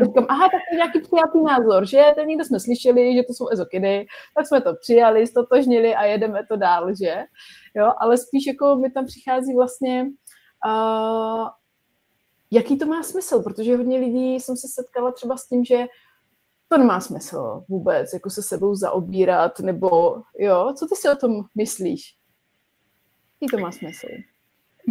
S1: říkám, aha, tak to je nějaký přijatý názor, že to někde jsme slyšeli, že to jsou ezokidy, tak jsme to přijali, stotožnili a jedeme to dál, že? Jo, ale spíš jako mi tam přichází vlastně jaký to má smysl, protože hodně lidí jsem se setkala třeba s tím, že to nemá smysl vůbec, jako se sebou zaobírat, nebo jo, co ty si o tom myslíš? Jaký to má smysl?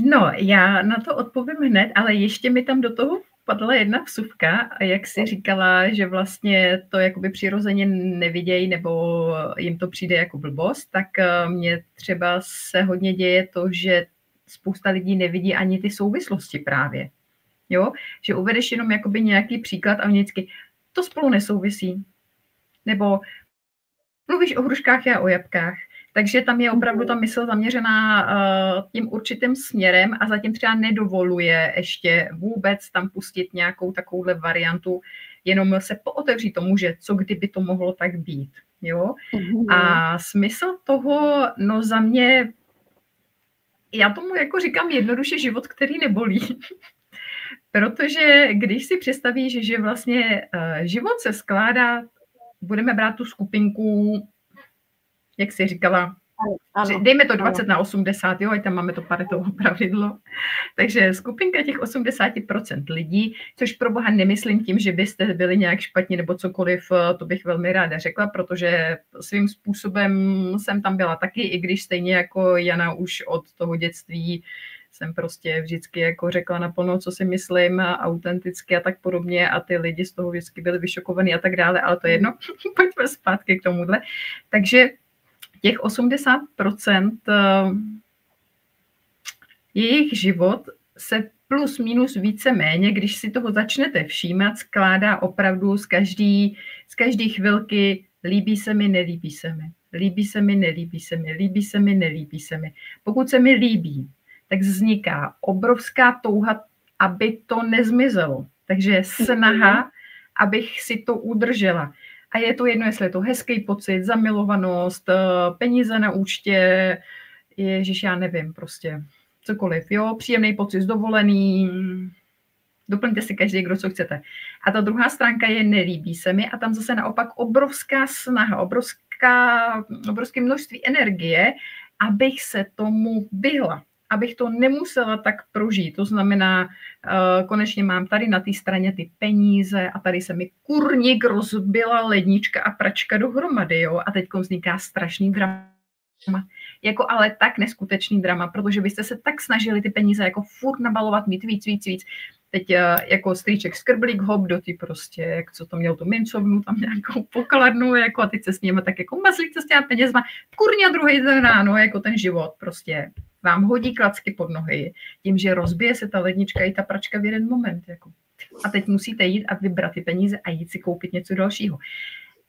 S2: No, já na to odpovím hned, ale ještě mi tam do toho padla jedna vsuvka, jak jsi říkala, že vlastně to jakoby přirozeně nevidějí nebo jim to přijde jako blbost, tak mně třeba se hodně děje to, že spousta lidí nevidí ani ty souvislosti právě. Jo? Že uvedeš jenom jakoby nějaký příklad a vždycky to spolu nesouvisí. Nebo mluvíš o hruškách a o jabkách. Takže tam je opravdu ta mysl zaměřená tím určitým směrem a zatím třeba nedovoluje ještě vůbec tam pustit nějakou takovouhle variantu, jenom se pootevří tomu, že co kdyby to mohlo tak být. Jo? A smysl toho, no za mě, já tomu jako říkám jednoduše život, který nebolí. Protože když si představíš, že vlastně život se skládá, budeme brát tu skupinku, jak jsi říkala, ano, dejme to 20/80, jo, ať tam máme to Paretovo pravidlo. Takže skupinka těch 80% lidí, což pro boha nemyslím tím, že byste byli nějak špatně nebo cokoliv, to bych velmi ráda řekla, protože svým způsobem jsem tam byla taky, i když stejně jako Jana už od toho dětství jsem prostě vždycky jako řekla naplno, co si myslím, autenticky a tak podobně a ty lidi z toho vždycky byli vyšokovaní a tak dále, ale to je jedno, pojďme zpátky k tomuhle. Takže těch 80% jejich život se plus minus víceméně, když si toho začnete všímat, skládá opravdu z každé chvilky líbí se mi, nelíbí se mi. Líbí se mi, nelíbí se mi, líbí se mi, nelíbí se mi. Pokud se mi líbí, tak vzniká obrovská touha, aby to nezmizelo. Takže snaha, abych si to udržela. A je to jedno, jestli je to hezký pocit, zamilovanost, peníze na účtě, ježiš, já nevím, prostě cokoliv, jo, příjemný pocit z dovolený, doplňte si každý, kdo co chcete. A ta druhá stránka je nelíbí se mi a tam zase naopak obrovská snaha, obrovské množství energie, abych se tomu vyhla, abych to nemusela tak prožít. To znamená, konečně mám tady na té straně ty peníze a tady se mi kurník rozbila lednička a pračka dohromady, jo, a teď vzniká strašný drama. Jako ale tak neskutečný drama, protože byste se tak snažili ty peníze jako furt nabalovat, mít víc. Teď jako strýček skrblík, hop, do ty prostě, jak co to měl tu mincovnu, tam nějakou pokladnu, jako a teď se s nimi tak jako mazlíte s těma penězma, kurňa druhý den ráno, jako ten život prostě vám hodí klacky pod nohy, tím, že rozbije se ta lednička i ta pračka v jeden moment. Jako. A teď musíte jít a vybrat ty peníze a jít si koupit něco dalšího.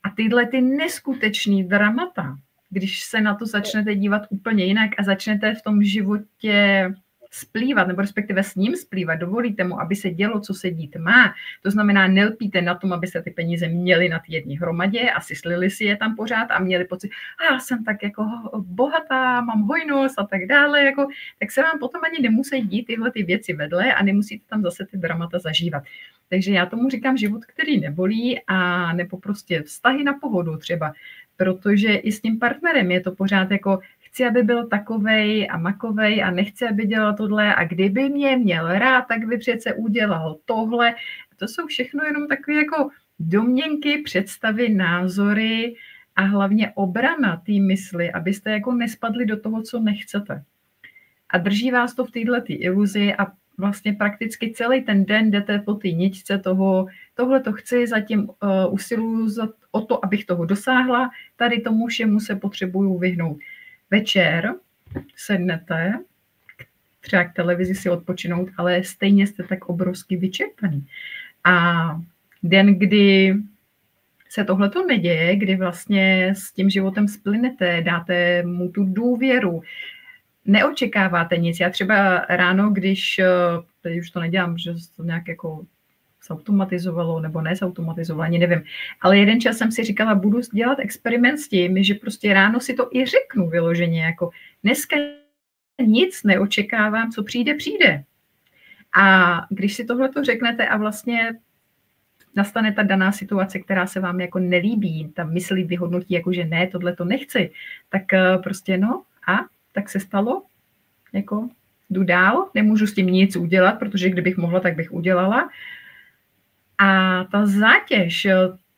S2: A tyhle ty neskutečný dramata, když se na to začnete dívat úplně jinak a začnete v tom životě splývat, nebo respektive s ním splývat, dovolíte mu, aby se dělo, co se dít má. To znamená, nelpíte na tom, abyste ty peníze měli na té jedné hromadě a syslili si je tam pořád a měli pocit, já jsem tak jako bohatá, mám hojnost a tak dále, jako, tak se vám potom ani nemusí dít tyhle ty věci vedle a nemusíte tam zase ty dramata zažívat. Takže já tomu říkám život, který nebolí a nebo prostě vztahy na pohodu třeba, protože i s tím partnerem je to pořád jako chci, aby byl takovej a makovej a nechci, aby dělal tohle a kdyby mě měl rád, tak by přece udělal tohle. To jsou všechno jenom takové jako domněnky, představy, názory a hlavně obrana té mysli, abyste jako nespadli do toho, co nechcete. A drží vás to v této iluzi a vlastně prakticky celý ten den jdete po té ničce toho, tohle to chci, zatím usiluju o to, abych toho dosáhla, tady tomu všemu se potřebuju vyhnout. Večer sednete, třeba k televizi si odpočinout, ale stejně jste tak obrovsky vyčerpaný. A den, kdy se tohleto neděje, kdy vlastně s tím životem splynete, dáte mu tu důvěru, neočekáváte nic. Já třeba ráno, když, teď už to nedělám, že to nějak jako zautomatizovalo nebo nezautomatizovalo, ani nevím. Ale jeden čas jsem si říkala, budu dělat experiment s tím, že prostě ráno si to i řeknu vyloženě, jako dneska nic neočekávám, co přijde, přijde. A když si tohleto řeknete a vlastně nastane ta daná situace, která se vám jako nelíbí, ta myslí vyhodnotí jako, že ne, tohle to nechci, tak prostě no a tak se stalo, jako jdu dál, nemůžu s tím nic udělat, protože kdybych mohla, tak bych udělala. A ta zátěž,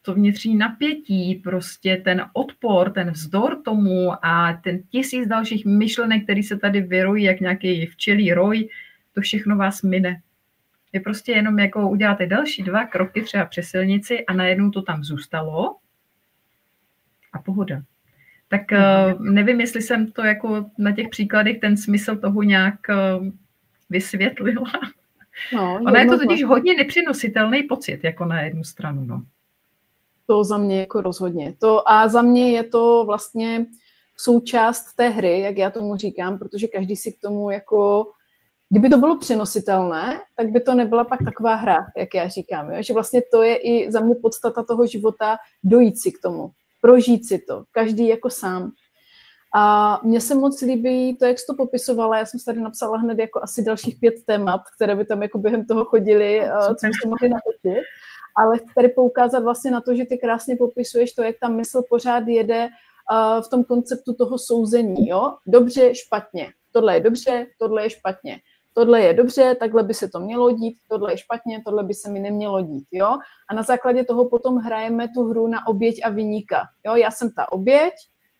S2: to vnitřní napětí, prostě ten odpor, ten vzdor tomu a ten 1000 dalších myšlenek, který se tady vyrojí, jak nějaký včelí roj, to všechno vás mine. Vy prostě jenom jako uděláte další 2 kroky třeba přes silnici a najednou to tam zůstalo a pohoda. Tak nevím, jestli jsem to jako na těch příkladech ten smysl toho nějak vysvětlila.
S1: No,
S2: Ona je to totiž hodně nepřenositelný pocit, jako na jednu stranu, no.
S1: To za mě jako rozhodně. A za mě je to vlastně součást té hry, jak já tomu říkám, protože každý si k tomu jako, kdyby to bylo přenositelné, tak by to nebyla pak taková hra, jak já říkám. Jo? Že vlastně to je i za mě podstata toho života, dojít si k tomu, prožít si to, každý jako sám. A mně se moc líbí to, jak jsi to popisovala, já jsem si tady napsala hned jako asi dalších 5 témat, které by tam jako během toho chodily, co byste mohli natočit. Ale chci tady poukázat vlastně na to, že ty krásně popisuješ to, jak ta mysl pořád jede v tom konceptu toho souzení. Jo? Dobře, špatně. Tohle je dobře, tohle je špatně. Tohle je dobře, takhle by se to mělo dít, tohle je špatně, tohle by se mi nemělo dít. Jo? A na základě toho potom hrajeme tu hru na oběť a viníka. Jo? Já jsem ta oběť,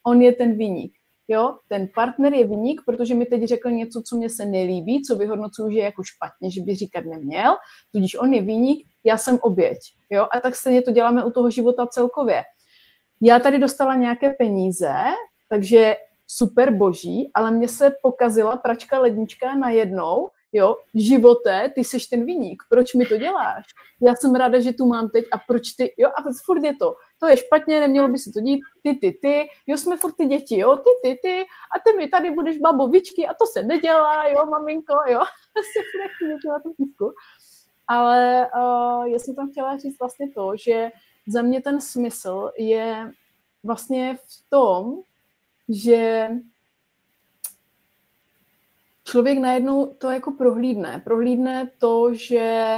S1: on je ten viník. Jo? Ten partner je viník, protože mi teď řekl něco, co mě se nelíbí, co vyhodnocuju, že je jako špatně, že by říkat neměl, tudíž on je viník, já jsem oběť. Jo? A tak stejně to děláme u toho života celkově. Já tady dostala nějaké peníze, takže super boží, ale mně se pokazila pračka lednička najednou, jo, živote, ty seš ten viník, proč mi to děláš? Já jsem ráda, že tu mám teď a proč ty, jo, a furt je to je špatně, nemělo by se to dít, ty, jo, jsme furt ty děti, jo, ty, a ty mi tady budeš babovičky a to se nedělá, jo, maminko, jo, se nechci dělat tu písku. Ale já jsem tam chtěla říct vlastně to, že za mě ten smysl je vlastně v tom, že člověk najednou to jako prohlídne to, že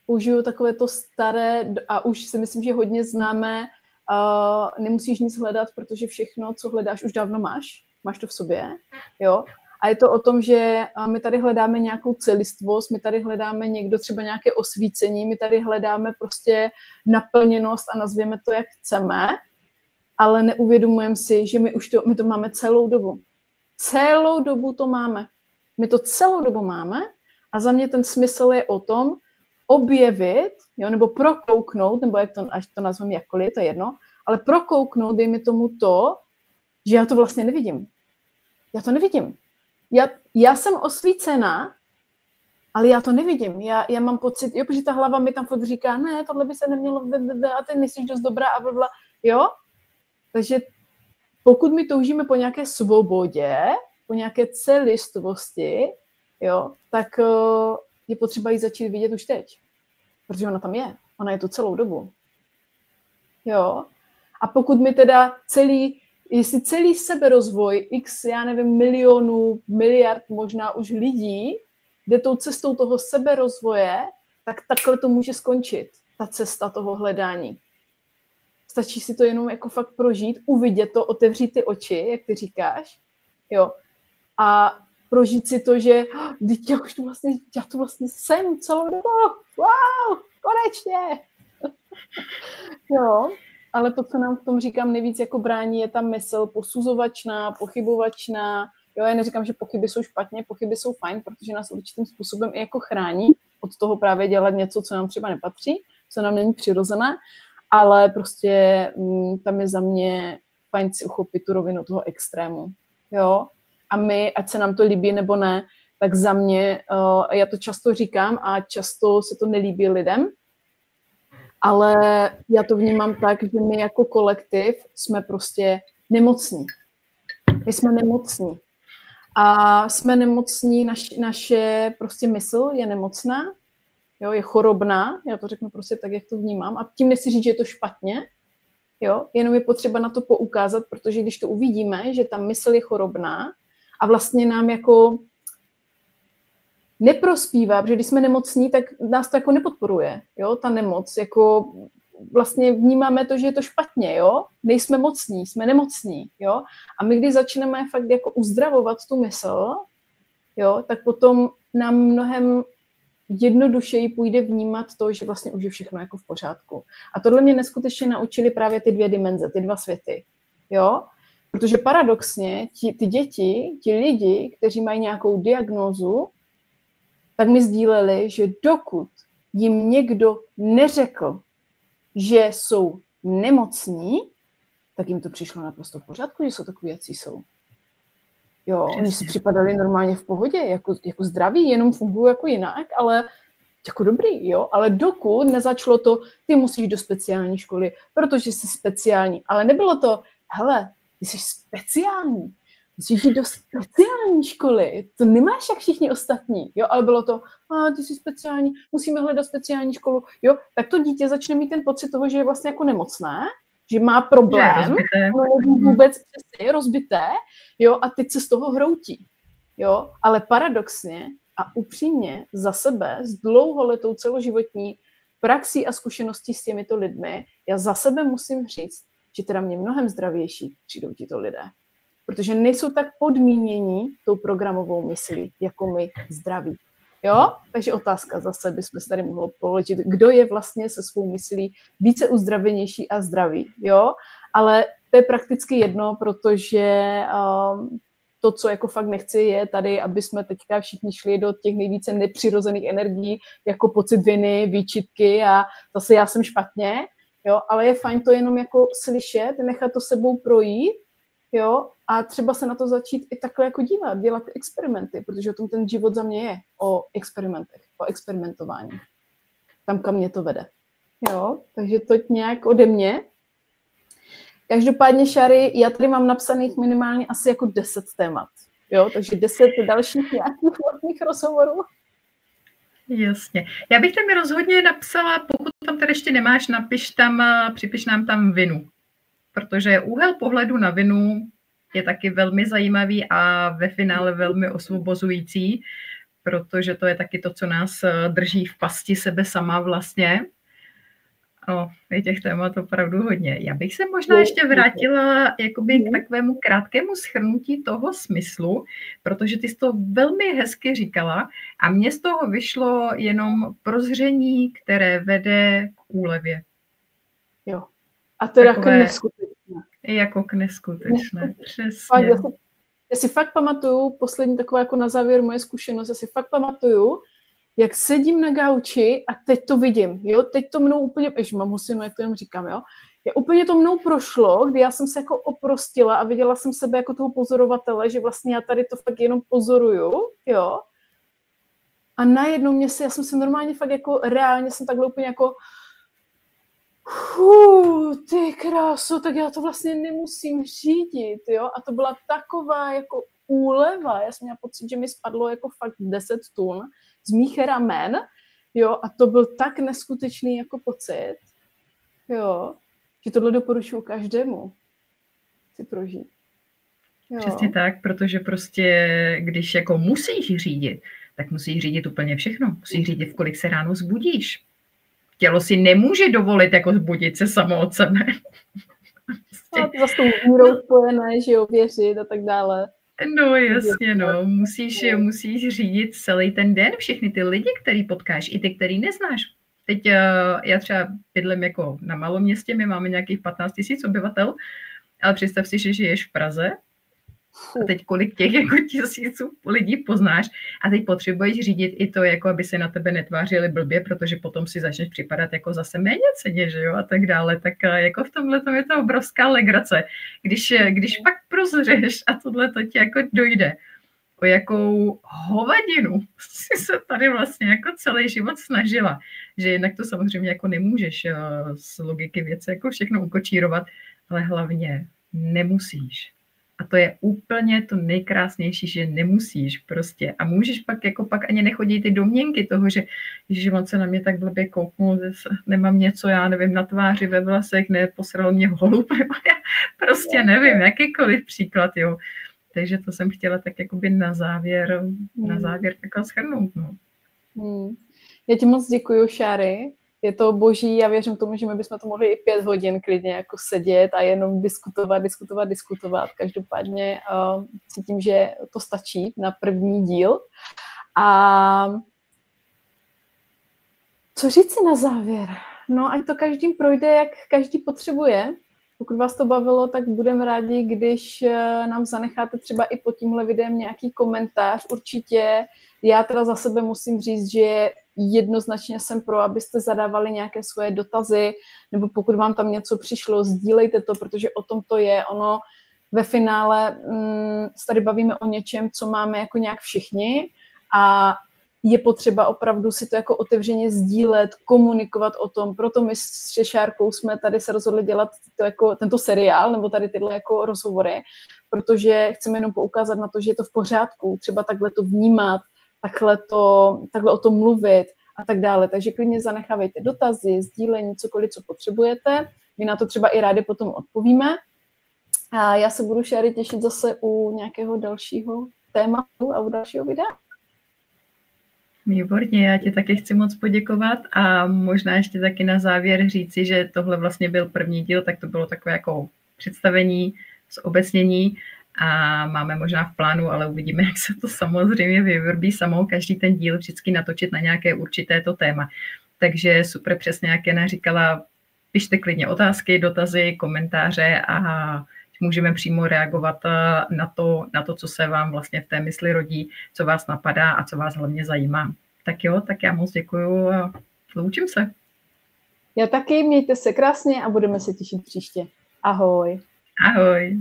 S1: užiju takové to staré a už si myslím, že hodně známe, nemusíš nic hledat, protože všechno, co hledáš, už dávno máš to v sobě, jo. A je to o tom, že my tady hledáme nějakou celistvost, my tady hledáme někdo třeba nějaké osvícení, my tady hledáme prostě naplněnost a nazvěme to, jak chceme, ale neuvědomujeme si, že my to máme celou dobu. Celou dobu to máme. My to celou dobu máme a za mě ten smysl je o tom objevit, jo, nebo prokouknout, nebo jak to, až to nazveme jakkoliv, to je jedno, ale prokouknout, dejme tomu to, že já to vlastně nevidím. Já to nevidím. Já jsem osvícená, ale já to nevidím. Já mám pocit, jo, protože ta hlava mi tam furt říká, ne, tohle by se nemělo, a ty nejsi dost dobrá a blablabla, jo. Takže pokud my toužíme po nějaké svobodě, po nějaké celistvosti, jo, tak je potřeba ji začít vidět už teď. Protože ona tam je. Ona je tu celou dobu. Jo. A pokud mi teda jestli celý seberozvoj, já nevím, milionů, miliard možná už lidí, jde tou cestou toho seberozvoje, tak takhle to může skončit, ta cesta toho hledání. Stačí si to jenom jako fakt prožít, uvidět to, otevřít ty oči, jak ty říkáš, jo, a prožít si to, že já tu vlastně jsem celou dobu, wow, konečně, jo. Ale to, co nám v tom říkám nejvíc jako brání, je ta mysl posuzovačná, pochybovačná. Jo, já neříkám, že pochyby jsou špatně, pochyby jsou fajn, protože nás určitým způsobem i jako chrání od toho právě dělat něco, co nám třeba nepatří, co nám není přirozené, ale prostě tam je za mě fajn si uchopit tu rovinu toho extrému. Jo? A my, ať se nám to líbí nebo ne, tak za mě, já to často říkám a často se to nelíbí lidem, ale já to vnímám tak, že my jako kolektiv jsme prostě nemocní. My jsme nemocní. A jsme nemocní, naše prostě mysl je nemocná, jo, je chorobná, já to řeknu prostě tak, jak to vnímám. A tím nechci říct, že je to špatně, jo, jenom je potřeba na to poukázat, protože když to uvidíme, že ta mysl je chorobná a vlastně nám jako neprospívá, protože když jsme nemocní, tak nás to jako nepodporuje, jo, ta nemoc, jako vlastně vnímáme to, že je to špatně, jo, nejsme mocní, jsme nemocní, jo, a my když začneme fakt jako uzdravovat tu mysl, jo, tak potom nám mnohem jednodušeji půjde vnímat to, že vlastně už je všechno jako v pořádku. A tohle mě neskutečně naučili právě ty 2 dimenze, ty 2 světy, jo, protože paradoxně ty děti, ti lidi, kteří mají nějakou diagnózu, tak mi sdíleli, že dokud jim někdo neřekl, že jsou nemocní, tak jim to přišlo naprosto v pořádku, že jsou takový, jací jsou. Jo, oni si připadali normálně v pohodě, jako zdraví, jenom fungují jako jinak, ale jako dobrý, jo, ale dokud nezačalo to, ty musíš do speciální školy, protože jsi speciální, ale nebylo to, hele, ty jsi speciální, musíš jít do speciální školy, to nemáš jak všichni ostatní, jo, ale bylo to, ty jsi speciální, musíme hledat speciální školu, jo, tak to dítě začne mít ten pocit toho, že je vlastně jako nemocné, že má problém, neví vůbec přesně, rozbité, jo, a teď se z toho hroutí, jo, ale paradoxně a upřímně za sebe s dlouholetou celoživotní praxí a zkušeností s těmito lidmi, já za sebe musím říct, že teda mě mnohem zdravější přijdou tito lidé. Protože nejsou tak podmínění tou programovou myslí, jako my zdraví. Jo? Takže otázka zase bychom se tady mohli položit, kdo je vlastně se svou myslí více uzdravenější a zdravý. Jo? Ale to je prakticky jedno, protože to, co jako fakt nechci, je tady, aby jsme teďka všichni šli do těch nejvíce nepřirozených energií, jako pocit viny, výčitky a zase já jsem špatně, jo, ale je fajn to jenom jako slyšet, nechat to sebou projít, jo, a třeba se na to začít i takhle jako dívat, dělat experimenty, protože o tom ten život za mě je, o experimentech, o experimentování. Tam, kam mě to vede. Jo, takže to nějak ode mě. Každopádně, Shari, já tady mám napsaných minimálně asi jako 10 témat. Jo, takže 10 dalších nějakých vlastních rozhovorů.
S2: Jasně. Já bych tam rozhodně napsala, pokud tam tady ještě nemáš, připiš nám tam vinu. Protože úhel pohledu na vinu je taky velmi zajímavý a ve finále velmi osvobozující, protože to je taky to, co nás drží v pasti sebe sama vlastně. Je těch témat opravdu hodně. Já bych se možná ještě vrátila jakoby k takovému krátkému shrnutí toho smyslu, protože ty jsi to velmi hezky říkala a mně z toho vyšlo jenom prozření, které vede k úlevě.
S1: Jo. A to je jako neskutečné.
S2: Jako k neskutečné, přesně.
S1: Fakt, já si fakt pamatuju, poslední taková jako na závěr moje zkušenost, já si fakt pamatuju, jak sedím na gauči a teď to vidím, jo, teď to mnou úplně, mám husinu, jak to jen říkám, jo, úplně to mnou prošlo, kdy já jsem se jako oprostila a viděla jsem sebe jako toho pozorovatele, že vlastně já tady to fakt jenom pozoruju, jo, a najednou já jsem se normálně fakt jako reálně jsem takhle úplně jako ty kráso, tak já to vlastně nemusím řídit, jo, a to byla taková jako úleva, já jsem měla pocit, že mi spadlo jako fakt 10 tun z mých ramen, jo, a to byl tak neskutečný jako pocit, jo, že tohle doporučuji každému si prožít. Jo.
S2: Přesně tak, protože prostě, když jako musíš řídit, tak musíš řídit úplně všechno. Musíš řídit, v kolik se ráno zbudíš. Tělo si nemůže dovolit jako zbudit se samo od sebe.
S1: A to zase tou vírou spojené, že jo, věřit a tak dále.
S2: No jasně, no. Musíš řídit celý ten den všechny ty lidi, který potkáš, i ty, který neznáš. Teď já třeba bydlím jako na malom městě, my máme nějakých 15 000 obyvatel, ale představ si, že žiješ v Praze a teď kolik těch jako 1000 lidí poznáš a teď potřebuješ řídit i to, jako aby se na tebe netvářili blbě, protože potom si začneš připadat jako zase méněcenně, že jo, a tak dále. Tak jako v tomhle tom je to obrovská legrace. Když pak prozřeš a tohle to ti jako dojde, o jakou hovadinu si se tady vlastně jako celý život snažila, že jednak to samozřejmě jako nemůžeš z logiky věci jako všechno ukočírovat, ale hlavně nemusíš. A to je úplně to nejkrásnější, že nemusíš prostě. A můžeš pak ani nechodí ty domněnky toho, že ježiš, on se na mě tak blbě kouknul, nemám něco, já nevím, na tváři, ve vlasech, posral mě holub, nebo já prostě nevím, jakýkoliv příklad, jo. Takže to jsem chtěla tak jakoby na závěr takhle shrnout. No.
S1: Já ti moc děkuju, Shari. Je to boží, já věřím tomu, že my bychom to mohli i 5 hodin klidně jako sedět a jenom diskutovat. Každopádně cítím, že to stačí na první díl. A co říci na závěr? No, ať to každým projde, jak každý potřebuje. Pokud vás to bavilo, tak budeme rádi, když nám zanecháte třeba i pod tímhle videem nějaký komentář. Určitě já teda za sebe musím říct, že jednoznačně jsem pro, abyste zadávali nějaké svoje dotazy, nebo pokud vám tam něco přišlo, sdílejte to, protože o tom to je. Ono ve finále se tady bavíme o něčem, co máme jako nějak všichni a je potřeba opravdu si to jako otevřeně sdílet, komunikovat o tom. Proto my s Šešárkou jsme tady se rozhodli dělat to jako, tento seriál nebo tady tyhle jako rozhovory, protože chceme jenom poukázat na to, že je to v pořádku, třeba takhle to vnímat, takhle o tom mluvit a tak dále. Takže klidně zanechávejte dotazy, sdílení, cokoliv, co potřebujete. My na to třeba i rádi potom odpovíme. A já se budu, Šáry, těšit zase u nějakého dalšího tématu a u dalšího videa.
S2: Výborně, já ti taky chci moc poděkovat a možná ještě taky na závěr říci, že tohle vlastně byl první díl, tak to bylo takové jako představení, zobecnění a máme možná v plánu, ale uvidíme, jak se to samozřejmě vyvrbí samou, každý ten díl vždycky natočit na nějaké určité to téma. Takže super, přesně jak Jana říkala, pište klidně otázky, dotazy, komentáře a můžeme přímo reagovat na to, co se vám vlastně v té mysli rodí, co vás napadá a co vás hlavně zajímá. Tak jo, tak já moc děkuju a loučím se.
S1: Já taky, mějte se krásně a budeme se těšit příště. Ahoj.
S2: Ahoj.